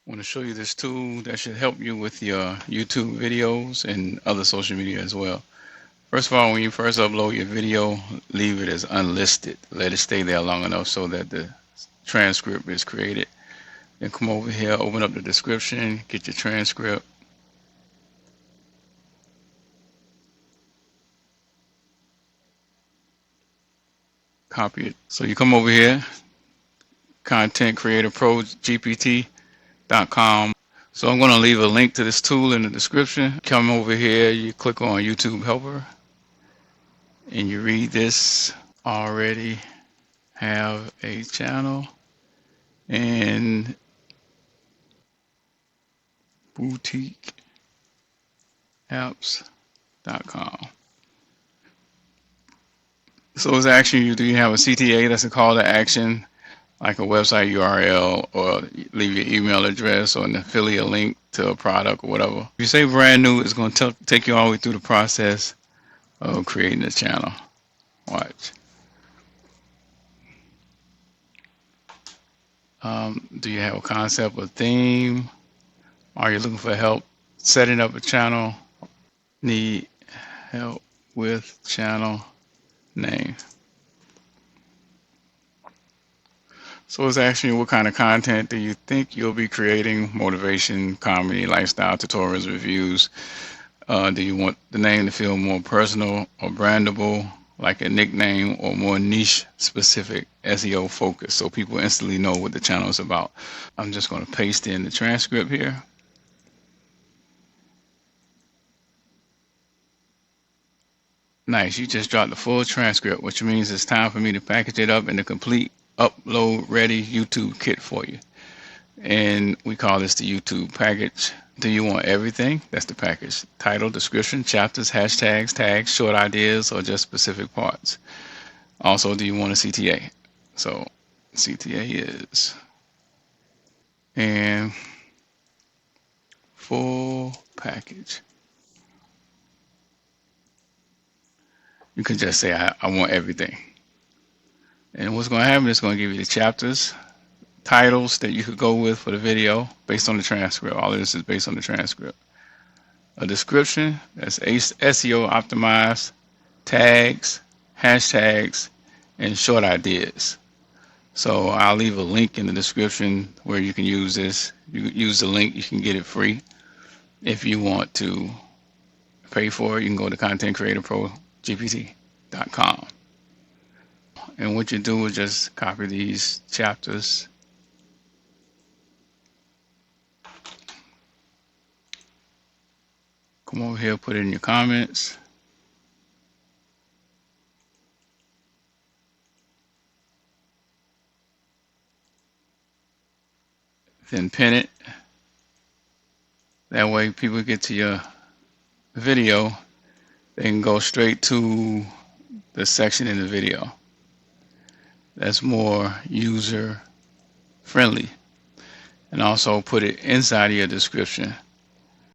I want to show you this tool that should help you with your YouTube videos and other social media as well. First of all, when you first upload your video, leave it as unlisted. Let it stay there long enough so that the transcript is created. Then come over here, open up the description, get your transcript. Copy it. So you come over here, Content Creator Pro GPT.com. So I'm going to leave a link to this tool in the description. Come over here, you click on YouTube Helper, and you read this. Already have a channel and boutiqueapps.com. So it's asking you, do you have a CTA? That's a call to action, like a website URL, or leave your email address or an affiliate link to a product or whatever. If you say brand new, it's going to take you all the way through the process of creating a channel. Watch. Do you have a concept or theme? Are you looking for help setting up a channel? Need help with channel name. So it's asking you, what kind of content do you think you'll be creating? Motivation, comedy, lifestyle, tutorials, reviews. Do you want the name to feel more personal or brandable, like a nickname, or more niche specific, SEO focused, so people instantly know what the channel is about? I'm just going to paste in the transcript here. Nice, you just dropped the full transcript, which means it's time for me to package it up in the complete upload ready YouTube kit for you. And we call this the YouTube package. Do you want everything? That's the package. Title, description, chapters, hashtags, tags, short ideas, or just specific parts? Also, do you want a CTA? So CTA is and full package. You can just say, I want everything. And what's going to happen is going to give you the chapters, titles that you could go with for the video based on the transcript. All of this is based on the transcript. A description that's SEO optimized, tags, hashtags, and short ideas. So I'll leave a link in the description where you can use this. You use the link, you can get it free. If you want to pay for it, you can go to contentcreatorprogpt.com. And what you do is just copy these chapters. Come over here, put it in your comments. Then pin it. That way people get to your video, they can go straight to the section in the video. That's more user friendly. And also put it inside of your description.